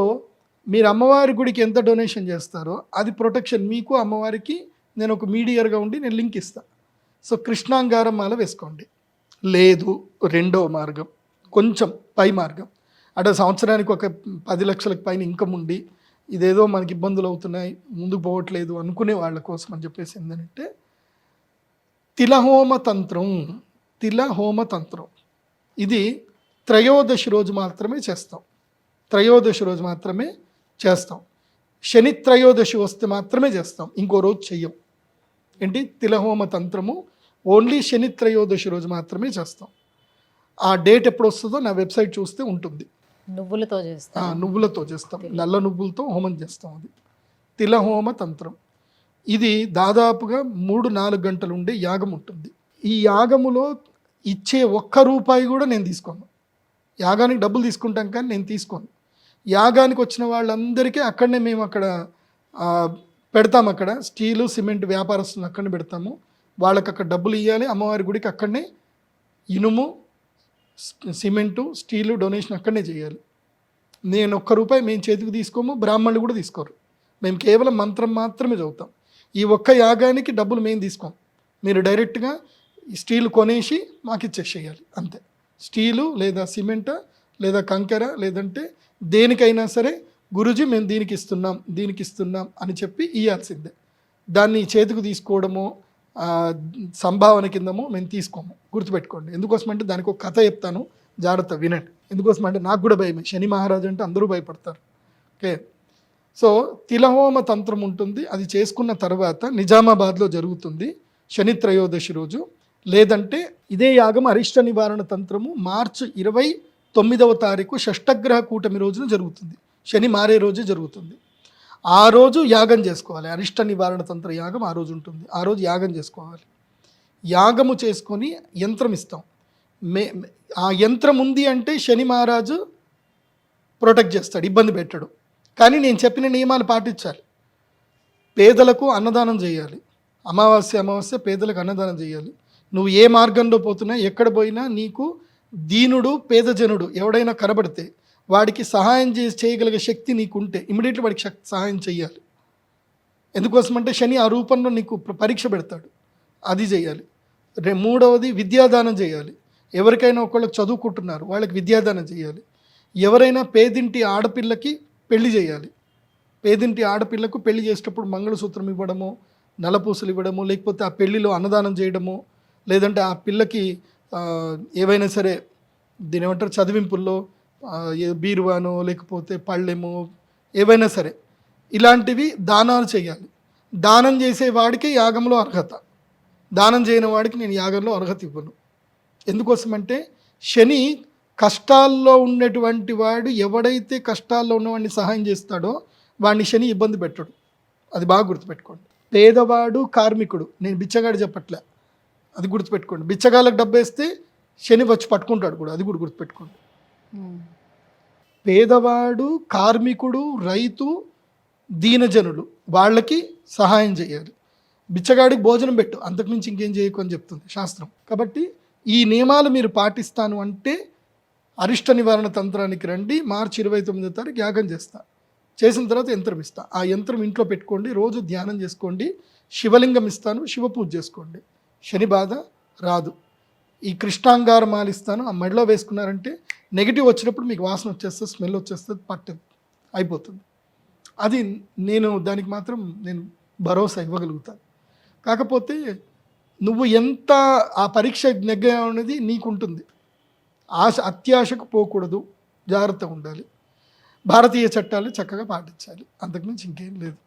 మీరు అమ్మవారి గుడికి ఎంత డొనేషన్ చేస్తారో అది ప్రొటెక్షన్ మీకు, అమ్మవారికి నేను ఒక మీడియర్గా ఉండి నేను లింక్ ఇస్తాను. సో కృష్ణాంగారం మాల వేసుకోండి. లేదు రెండో మార్గం, కొంచెం పై మార్గం, అంటే సంవత్సరానికి ఒక 10 లక్షలకు పైన ఇన్కమ్ ఉండి ఇదేదో మనకి ఇబ్బందులు అవుతున్నాయి ముందుకు పోవట్లేదు అనుకునే వాళ్ళ కోసం అని చెప్పేసి ఏంటంటే, తిలహోమ తంత్రం ఇది త్రయోదశి రోజు మాత్రమే చేస్తాం. శని త్రయోదశి వస్తే మాత్రమే చేస్తాం, ఇంకో రోజు చెయ్యం. ఏంటి? తిలహోమ తంత్రము ఓన్లీ శని త్రయోదశి రోజు మాత్రమే చేస్తాం. ఆ డేట్ ఎప్పుడు వస్తుందో నా వెబ్సైట్ చూస్తే ఉంటుంది. నువ్వులతో చేస్తాం, నల్ల నువ్వులతో హోమం చేస్తాం. అది తిలహోమ తంత్రం. ఇది దాదాపుగా 3-4 గంటలు ఉండే యాగం ఉంటుంది. ఈ యాగములో ఇచ్చే 1 రూపాయి కూడా నేను తీసుకోను. యాగానికి డబ్బులు తీసుకుంటాం కానీ నేను తీసుకోను. యాగానికి వచ్చిన వాళ్ళందరికీ అక్కడనే మేము అక్కడ పెడతాం. అక్కడ స్టీలు సిమెంట్ వ్యాపారస్తులు అక్కడనే పెడతాము. వాళ్ళకి అక్కడ డబ్బులు ఇవ్వాలి. అమ్మవారి గుడికి అక్కడనే ఇనుము సిమెంటు స్టీలు డొనేషన్ అక్కడనే చేయాలి. నేను 1 రూపాయి మేము చేతికి తీసుకోము, బ్రాహ్మణులు కూడా తీసుకోరు. మేము కేవలం మంత్రం మాత్రమే చదువుతాం. ఈ 1 యాగానికి డబ్బులు మేము తీసుకోం. మీరు డైరెక్ట్గా స్టీల్ కొనేసి మాకు ఇచ్చేసేయాలి అంతే. స్టీలు లేదా సిమెంట్ లేదా కంకర లేదంటే దేనికైనా సరే గురుజీ మేము దీనికి ఇస్తున్నాం అని చెప్పి ఇవ్వాల్సిందే. దాన్ని చేతికి తీసుకోవడమో సంభావన కిందమో మేము తీసుకోము, గుర్తుపెట్టుకోండి. ఎందుకోసం అంటే దానికి ఒక కథ చెప్తాను, జాగ్రత్త వినండి. ఎందుకోసం అంటే నాకు కూడా భయమే, శని మహారాజు అంటే అందరూ భయపడతారు. ఓకే. సో తిలహోమ తంత్రం ఉంటుంది, అది చేసుకున్న తర్వాత నిజామాబాద్లో జరుగుతుంది శని త్రయోదశి రోజు. లేదంటే ఇదే యాగం అరిష్ట నివారణ తంత్రము మార్చి 29వ తారీఖు షష్టగ్రహ కూటమి రోజున జరుగుతుంది, శని మారే రోజే జరుగుతుంది. ఆ రోజు యాగం చేసుకోవాలి, అరిష్ట నివారణ తంత్ర యాగం ఆ రోజు ఉంటుంది, ఆ రోజు యాగం చేసుకోవాలి. యాగము చేసుకొని యంత్రం ఇస్తాం. ఆ యంత్రం ఉంది అంటే శని మహారాజు ప్రొటెక్ట్ చేస్తాడు, ఇబ్బంది పెట్టాడు. కానీ నేను చెప్పిన నియమాలు పాటించాలి. పేదలకు అన్నదానం చేయాలి, అమావాస్య పేదలకు అన్నదానం చేయాలి. నువ్వు ఏ మార్గంలో పోతున్నా ఎక్కడ పోయినా నీకు దీనుడు పేదజనుడు ఎవడైనా కనబడితే వాడికి సహాయం చేయగలిగే శక్తి నీకుంటే ఇమీడియట్లీ వాడికి సహాయం చేయాలి. ఎందుకోసమంటే శని ఆ రూపంలో నీకు పరీక్ష పెడతాడు, అది చేయాలి. మూడవది విద్యాదానం చేయాలి. ఎవరికైనా ఒకళ్ళకి చదువుకుంటున్నారు వాళ్ళకి విద్యాదానం చేయాలి. ఎవరైనా పేదింటి ఆడపిల్లకి పెళ్లి చేయాలి. పేదింటి ఆడపిల్లకు పెళ్లి చేసేటప్పుడు మంగళసూత్రం ఇవ్వడము, నలపూసలు ఇవ్వడము, లేకపోతే ఆ పెళ్లిలో అన్నదానం చేయడము, లేదంటే ఆ పిల్లకి ఏవైనా సరే దీని ఏమంటారు చదివింపుల్లో బీరువానో లేకపోతే పళ్ళెమో ఏవైనా సరే ఇలాంటివి దానాలు చేయాలి. దానం చేసే వాడికి యాగంలో అర్హత, దానం చేయని వాడికి నేను యాగంలో అర్హత ఇవ్వను. ఎందుకోసమంటే శని కష్టాల్లో ఉన్నటువంటి వాడు ఎవడైతే కష్టాల్లో ఉన్నవాడిని సహాయం చేస్తాడో వాడిని శని ఇబ్బంది పెట్టడు, అది బాగా గుర్తుపెట్టుకోండి. పేదవాడు కార్మికుడు, నేను బిచ్చగాడు చెప్పట్లే, అది గుర్తుపెట్టుకోండి. బిచ్చగాళ్ళకి డబ్బు వేస్తే శని వచ్చి పట్టుకుంటాడు కూడా, అది కూడా గుర్తుపెట్టుకోండి. పేదవాడు, కార్మికుడు, రైతు, దీనజనులు వాళ్ళకి సహాయం చేయాలి. బిచ్చగాడికి భోజనం పెట్టు, అంతకుమించి ఇంకేం చేయకు అని చెప్తుంది శాస్త్రం. కాబట్టి ఈ నియమాలు మీరు పాటిస్తాను అంటే అరిష్ట నివారణ తంత్రానికి రండి. మార్చి 29వ తారీఖు యాగం చేస్తా, చేసిన తర్వాత యంత్రం ఇస్తా. ఆ యంత్రం ఇంట్లో పెట్టుకోండి, రోజు ధ్యానం చేసుకోండి, శివలింగం ఇస్తాను, శివ పూజ చేసుకోండి, శని బాధ రాదు. ఈ కృష్ణాంగార మాలిస్తాను, ఆ మెడలో వేసుకున్నారంటే నెగిటివ్ వచ్చినప్పుడు మీకు వాసన వచ్చేస్తుంది, స్మెల్ వచ్చేస్తుంది, పట్టదు, అయిపోతుంది. అది నేను దానికి మాత్రం నేను భరోసా ఇవ్వగలుగుతాను. కాకపోతే నువ్వు ఎంత ఆ పరీక్ష నెగ్గావు అనేది నీకుంటుంది. అత్యాశకు పోకూడదు, జాగ్రత్తగా ఉండాలి, భారతీయ చట్టాలు చక్కగా పాటించాలి, అంతకుమించి ఇంకేం లేదు.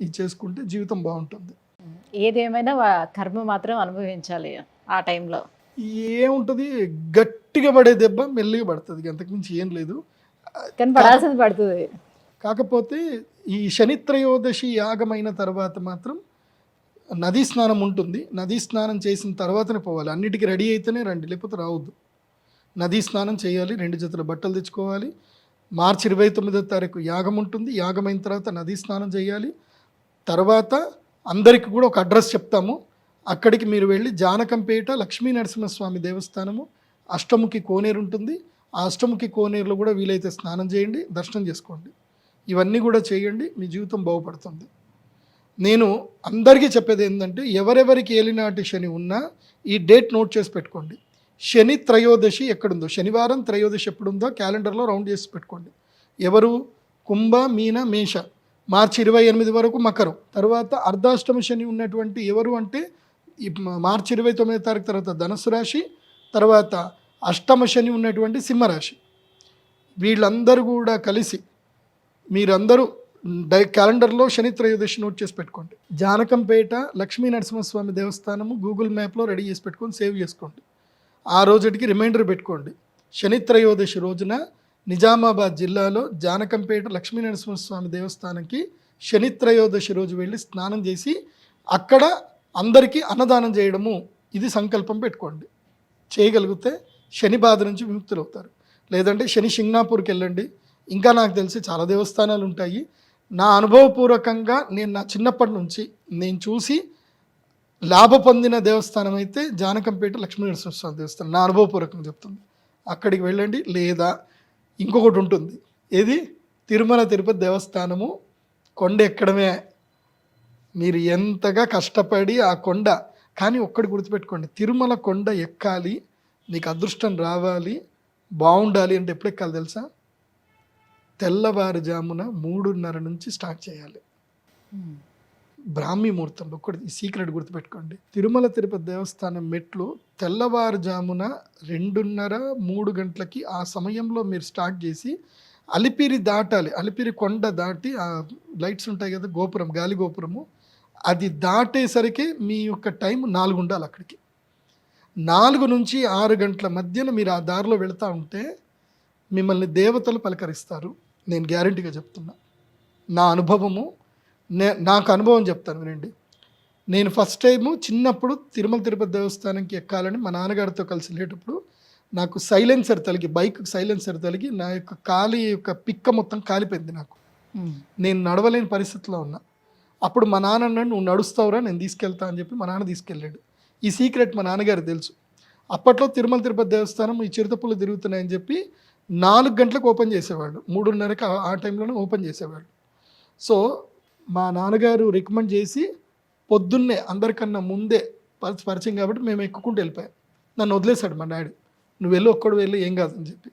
ఇది చేసుకుంటే జీవితం బాగుంటుంది. ఏదేమైనా కర్మ మాత్రం అనుభవించాలి ఆ టైంలో. ఏముంటుంది, గట్టిగా పడే దెబ్బ మెల్లిగా పడుతుంది, అంతకుమించి ఏం లేదు. కానీ పడాల్సింది పడుతుంది. కాకపోతే ఈ శని త్రయోదశి యాగమైన తర్వాత మాత్రం నదీ స్నానం ఉంటుంది. నదీ స్నానం చేసిన తర్వాతనే పోవాలి, అన్నిటికీ రెడీ అయితేనే రండి, లేకపోతే రావద్దు. నదీ స్నానం చేయాలి, 2 జతల బట్టలు తెచ్చుకోవాలి. మార్చి 29వ తారీఖు యాగం ఉంటుంది, యాగం అయిన తర్వాత నదీ స్నానం చేయాలి. తర్వాత అందరికీ కూడా ఒక అడ్రస్ చెప్తాము, అక్కడికి మీరు వెళ్ళి జానకంపేట లక్ష్మీ నరసింహస్వామి దేవస్థానము, అష్టముఖి కోనేరు ఉంటుంది, ఆ అష్టముఖి కోనేరులో కూడా వీలైతే స్నానం చేయండి, దర్శనం చేసుకోండి. ఇవన్నీ కూడా చేయండి, మీ జీవితం బాగుపడుతుంది. నేను అందరికీ చెప్పేది ఏంటంటే ఎవరెవరికి ఏలినాటి శని ఉన్నా ఈ డేట్ నోట్ చేసి పెట్టుకోండి. శని త్రయోదశి ఎక్కడుందో, శనివారం త్రయోదశి ఎప్పుడుందో క్యాలెండర్లో రౌండ్ చేసి పెట్టుకోండి. ఎవరు? కుంభ, మీన, మేష, మార్చి 28 వరకు మకరం. తర్వాత అర్ధాష్టమ శని ఉన్నటువంటి ఎవరు అంటే మార్చి 29వ తారీఖు తర్వాత ధనుసు రాశి, తర్వాత అష్టమ శని ఉన్నటువంటి సింహరాశి. వీళ్ళందరూ కూడా కలిసి మీరందరూ క్యాలెండర్లో శని త్రయోదశి నోట్ చేసి పెట్టుకోండి. జానకంపేట లక్ష్మీ నరసింహస్వామి దేవస్థానము గూగుల్ మ్యాప్లో రెడీ చేసి పెట్టుకొని సేవ్ చేసుకోండి. ఆ రోజుటికి రిమైండర్ పెట్టుకోండి. శని త్రయోదశి రోజున నిజామాబాద్ జిల్లాలో జానకంపేట లక్ష్మీ నరసింహస్వామి దేవస్థానంకి శని త్రయోదశి రోజు వెళ్ళి స్నానం చేసి అక్కడ అందరికీ అన్నదానం చేయడము, ఇది సంకల్పం పెట్టుకోండి. చేయగలిగితే శని బాధ నుంచి విముక్తులవుతారు. లేదంటే శని సింగ్నాపూర్కి వెళ్ళండి, ఇంకా నాకు తెలిసి చాలా దేవస్థానాలు ఉంటాయి. నా అనుభవపూర్వకంగా నేను నా చిన్నప్పటి నుంచి నేను చూసి లాభ పొందిన దేవస్థానం అయితే జానకంపేట లక్ష్మీ నరసింహస్వామి దేవస్థానం, నా అనుభవపూర్వకంగా చెప్తుంది. అక్కడికి వెళ్ళండి. లేదా ఇంకొకటి ఉంటుంది, ఏది? తిరుమల తిరుపతి దేవస్థానము. కొండ ఎక్కడమే, మీరు ఎంతగా కష్టపడి ఆ కొండ, కానీ ఒక్కటి గుర్తుపెట్టుకోండి, తిరుమల కొండ ఎక్కాలి, నీకు అదృష్టం రావాలి, బాగుండాలి అంటే ఎప్పుడు ఎక్కాలి తెలుసా? తెల్లవారుజామున 3:30 నుంచి స్టార్ట్ చేయాలి, బ్రాహ్మీ ముహూర్తంలో. ఒకటి ఈ సీక్రెట్ గుర్తుపెట్టుకోండి. తిరుమల తిరుపతి దేవస్థానం మెట్లు తెల్లవారుజామున 2:30, 3 గంటలకి ఆ సమయంలో మీరు స్టార్ట్ చేసి అలిపిరి దాటాలి, అలిపిరి కొండ దాటి ఆ లైట్స్ ఉంటాయి కదా, గోపురం, గాలి గోపురము, అది దాటేసరికి మీ యొక్క టైం 4 ఉండాలి అక్కడికి. 4 నుంచి 6 గంటల మధ్యన మీరు ఆ దారిలో వెళుతూ ఉంటే మిమ్మల్ని దేవతలు పలకరిస్తారు. నేను గ్యారెంటీగా చెప్తున్నా, నా అనుభవము, నాకు అనుభవం చెప్తాను వినండి. నేను ఫస్ట్ టైము చిన్నప్పుడు తిరుమల తిరుపతి దేవస్థానంకి ఎక్కాలని మా నాన్నగారితో కలిసి వెళ్ళేటప్పుడు నాకు సైలెన్సర్ తలిగి, బైక్ సైలెన్సర్ తలిగి నా యొక్క కాలి యొక్క పిక్క మొత్తం కాలిపోయింది నాకు. నేను నడవలేని పరిస్థితిలో ఉన్నా. అప్పుడు మా నాన్న అన్నాడు, నువ్వు నడుస్తావురా, నేను తీసుకెళ్తా అని చెప్పి మా నాన్న తీసుకెళ్ళాడు. ఈ సీక్రెట్ మా నాన్నగారు తెలుసు. అప్పట్లో తిరుమల తిరుపతి దేవస్థానం ఈ చిరుతపులు తిరుగుతున్నాయని చెప్పి 4 గంటలకు ఓపెన్ చేసేవాళ్ళు, 3:30కి ఆ టైంలోనే ఓపెన్ చేసేవాళ్ళు. సో మా నాన్నగారు రికమెండ్ చేసి పొద్దున్నే అందరికన్నా ముందే పరిచయం కాబట్టి మేము ఎక్కుకుంటూ వెళ్ళిపోయాం. నన్ను వదిలేశాడు మా డాడీ, నువ్వు వెళ్ళి ఒక్కడు వెళ్ళి ఏం కాదని చెప్పి.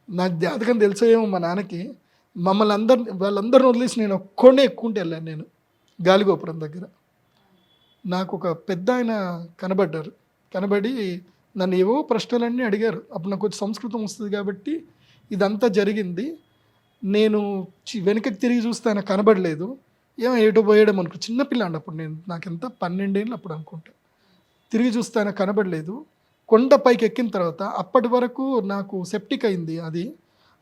నాకు జాతకం తెలిసేమో మా నాన్నకి, వాళ్ళందరిని వదిలేసి నేను ఒక్కడే ఎక్కుంటూ వెళ్ళాను. నేను గాలిగోపురం దగ్గర నాకు ఒక పెద్ద ఆయన కనబడి నన్ను ఏవో ప్రశ్నలన్నీ అడిగారు. అప్పుడు నాకు కొంచెం సంస్కృతం వస్తుంది కాబట్టి ఇదంతా జరిగింది. నేను వెనకకి తిరిగి చూస్తే ఆయన కనబడలేదు. ఏటో పోయాడేమో అనుకో, చిన్నపిల్లాండి అప్పుడు, నాకు ఎంత 12 ఏళ్ళు అప్పుడు అనుకుంటా. తిరిగి చూస్తే ఆయన కనబడలేదు. కొండపైకి ఎక్కిన తర్వాత, అప్పటి వరకు నాకు సెప్టిక్ అయింది, అది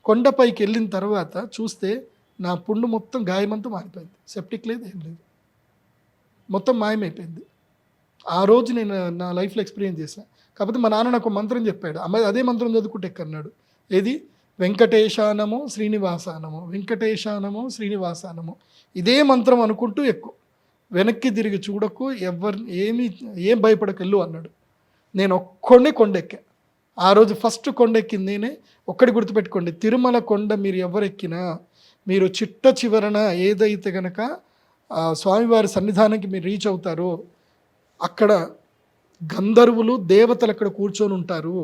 కొండపైకి వెళ్ళిన తర్వాత చూస్తే నా పుండు మొత్తం గాయమంతా మారిపోయింది. సెప్టిక్ లేదు, ఏం లేదు, మొత్తం మాయమైపోయింది. ఆ రోజు నేను నా లైఫ్లో ఎక్స్పీరియన్స్ చేశాను. కాకపోతే మా నాన్న నాకు మంత్రం చెప్పాడు, అదే మంత్రం చదువుకుంటే ఎక్కన్నాడు, ఏది వెంకటేశానమో శ్రీనివాసానమో, వెంకటేశానమో శ్రీనివాసానమో, ఇదే మంత్రం అనుకుంటూ ఎక్కువ, వెనక్కి తిరిగి చూడకు, ఏం భయపడకెళ్ళు అన్నాడు. నేను ఒక్కడిని కొండెక్కా. ఆ రోజు ఫస్ట్ కొండెక్కింది నేనే. ఒక్కడి గుర్తుపెట్టుకోండి, తిరుమల కొండ మీరు ఎవరెక్కినా మీరు చిట్ట చివరన ఏదైతే గనక స్వామివారి సన్నిధానానికి మీరు రీచ్ అవుతారో అక్కడ గంధర్వులు, దేవతలు అక్కడ కూర్చొని ఉంటారు.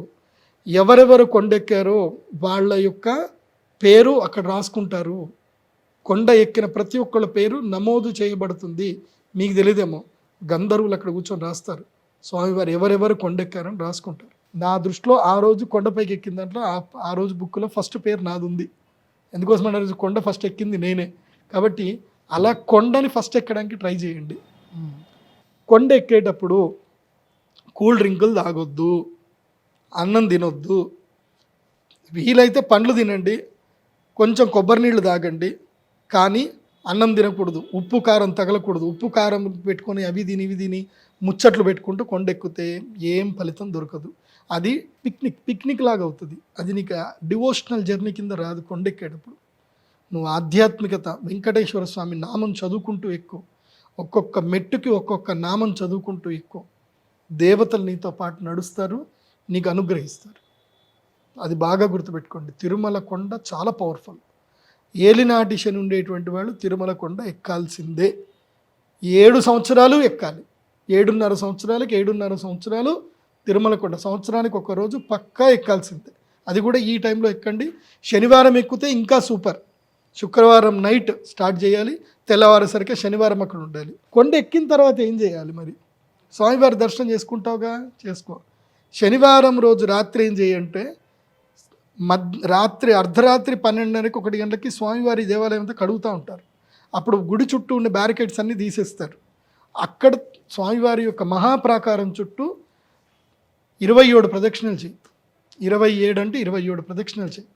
ఎవరెవరు కొండెక్కారో వాళ్ళ యొక్క పేరు అక్కడ రాసుకుంటారు. కొండ ఎక్కిన ప్రతి ఒక్కళ్ళ పేరు నమోదు చేయబడుతుంది. మీకు తెలియదేమో, గంధర్వులు అక్కడ కూర్చొని రాస్తారు, స్వామివారు ఎవరెవరు కొండెక్కారని రాసుకుంటారు. నా దృష్టిలో ఆ రోజు కొండపైకి ఎక్కిన దాంట్లో ఆ రోజు బుక్లో ఫస్ట్ పేరు నాది ఉంది. ఎందుకోసం ఆ రోజు కొండ ఫస్ట్ ఎక్కింది నేనే. కాబట్టి అలా కొండని ఫస్ట్ ఎక్కడానికి ట్రై చేయండి. కొండ ఎక్కేటప్పుడు కూల్ డ్రింకులు తాగొద్దు, అన్నం తినొద్దు, వీలైతే పండ్లు తినండి, కొంచెం కొబ్బరి నీళ్ళు తాగండి, కానీ అన్నం తినకూడదు, ఉప్పు కారం తగలకూడదు. ఉప్పు కారం పెట్టుకొని అవి తిని ముచ్చట్లు పెట్టుకుంటూ కొండెక్కితే ఏం ఫలితం దొరకదు. అది పిక్నిక్ లాగా అవుతుంది. అది నీకు డివోషనల్ జర్నీ కింద రాదు. కొండెక్కేటప్పుడు నువ్వు ఆధ్యాత్మికత, వెంకటేశ్వర స్వామి నామం చదువుకుంటూ ఎక్కువ, ఒక్కొక్క మెట్టుకి ఒక్కొక్క నామం చదువుకుంటూ ఎక్కువ, దేవతలు నీతో పాటు నడుస్తారు, నీకు అనుగ్రహిస్తారు. అది బాగా గుర్తుపెట్టుకోండి. తిరుమల కొండ చాలా పవర్ఫుల్. ఏలినాటి శని ఉండేటువంటి వాళ్ళు తిరుమల కొండ ఎక్కాల్సిందే. 7 సంవత్సరాలు ఎక్కాలి. 7.5 సంవత్సరాలకి 7.5 సంవత్సరాలు తిరుమల కొండ, సంవత్సరానికి ఒక రోజు పక్కా ఎక్కాల్సిందే. అది కూడా ఈ టైంలో ఎక్కండి. శనివారం ఎక్కితే ఇంకా సూపర్. శుక్రవారం నైట్ స్టార్ట్ చేయాలి, తెల్లవారేసరికి శనివారం అక్కడ ఉండాలి. కొండ ఎక్కిన తర్వాత ఏం చేయాలి మరి? స్వామివారి దర్శనం చేసుకుంటావుగా, చేసుకో. శనివారం రోజు రాత్రి ఏం చేయంటే, రాత్రి అర్ధరాత్రి 12:30కి 1 గంటలకి స్వామివారి దేవాలయం అంతా కడుగుతూ ఉంటారు. అప్పుడు గుడి చుట్టూ ఉండే బ్యారికేడ్స్ అన్నీ తీసేస్తారు. అక్కడ స్వామివారి యొక్క మహాప్రాకారం చుట్టూ 27 ప్రదక్షిణలు చేయి. 27 అంటే 27 ప్రదక్షిణలు చేయి.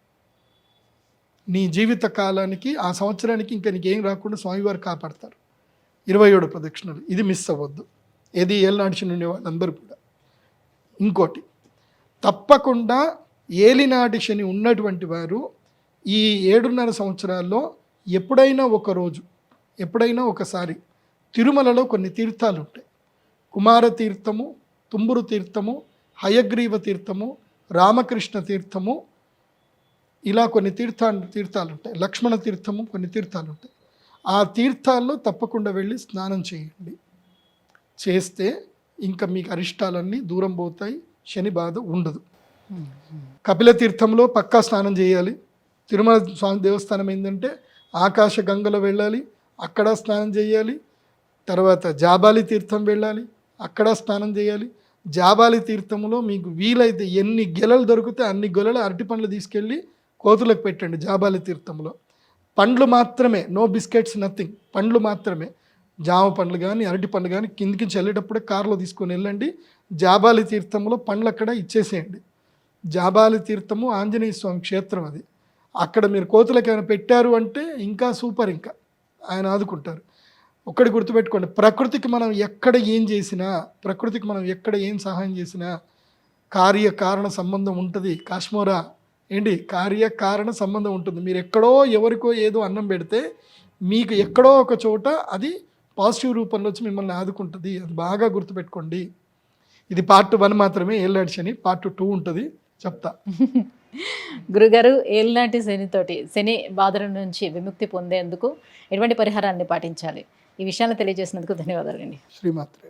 నీ జీవిత కాలానికి, ఆ సంవత్సరానికి ఇంకా నీకేం రాకుండా స్వామివారు కాపాడతారు. 27 ప్రదక్షిణలు, ఇది మిస్ అవ్వద్దు. ఏది ఏలినాటి శని ఉండే వాళ్ళందరూ కూడా. ఇంకోటి, తప్పకుండా ఏలినాటి శని ఉన్నటువంటి వారు ఈ 7.5 సంవత్సరాల్లో ఎప్పుడైనా ఒకసారి తిరుమలలో కొన్ని తీర్థాలు ఉంటాయి. కుమార తీర్థము, తుంబురు తీర్థము, హయగ్రీవ తీర్థము, రామకృష్ణ తీర్థము, ఇలా కొన్ని తీర్థాలు ఉంటాయి. లక్ష్మణ తీర్థము, కొన్ని తీర్థాలు ఉంటాయి. ఆ తీర్థాల్లో తప్పకుండా వెళ్ళి స్నానం చేయండి. చేస్తే ఇంకా మీకు అరిష్టాలన్నీ దూరం పోతాయి, శని బాధ ఉండదు. కపిల తీర్థంలో పక్కా స్నానం చేయాలి. తిరుమల స్వామి దేవస్థానం ఏంటంటే ఆకాశ గంగలో వెళ్ళాలి, అక్కడ స్నానం చేయాలి. తర్వాత జాబాలి తీర్థం వెళ్ళాలి, అక్కడ స్నానం చేయాలి. జాబాలి తీర్థంలో మీకు వీలైతే ఎన్ని గెలలు దొరికితే అన్ని గెలలు అరటి పండ్లు తీసుకెళ్ళి కోతులకు పెట్టండి జాబాలి తీర్థంలో. పండ్లు మాత్రమే, నో బిస్కెట్స్, నథింగ్, పండ్లు మాత్రమే. జామ పండ్లు కానీ అరటి పండ్లు కానీ కిందికి వెళ్ళేటప్పుడే కారులో తీసుకొని వెళ్ళండి. జాబాలి తీర్థంలో పండ్లు అక్కడ ఇచ్చేసేయండి. జాబాలి తీర్థము ఆంజనేయ స్వామి క్షేత్రం అది. అక్కడ మీరు కోతులకు ఏమైనా పెట్టారు అంటే ఇంకా సూపర్, ఇంకా ఆయన ఆదుకుంటారు. ఒక్కటి గుర్తుపెట్టుకోండి, ప్రకృతికి మనం ఎక్కడ ఏం చేసినా, ప్రకృతికి మనం ఎక్కడ ఏం సహాయం చేసినా కార్యకారణ సంబంధం ఉంటుంది. కాశ్మోరా ఏంటి, కార్యకారణ సంబంధం ఉంటుంది. మీరు ఎక్కడో ఎవరికో ఏదో అన్నం పెడితే మీకు ఎక్కడో ఒక చోట అది పాజిటివ్ రూపంలో వచ్చి మిమ్మల్ని ఆదుకుంటుంది. అది బాగా గుర్తుపెట్టుకోండి. ఇది పార్ట్ 1 మాత్రమే, ఏలినాటి శని. పార్ట్ 2 ఉంటుంది, చెప్తా. గురుగారు, ఏలినాటి శనితోటి శని బాధల నుంచి విముక్తి పొందేందుకు ఎటువంటి పరిహారాన్ని పాటించాలి? ఈ విషయాన్ని తెలియజేసినందుకు ధన్యవాదాలండి. శ్రీమాత్రే.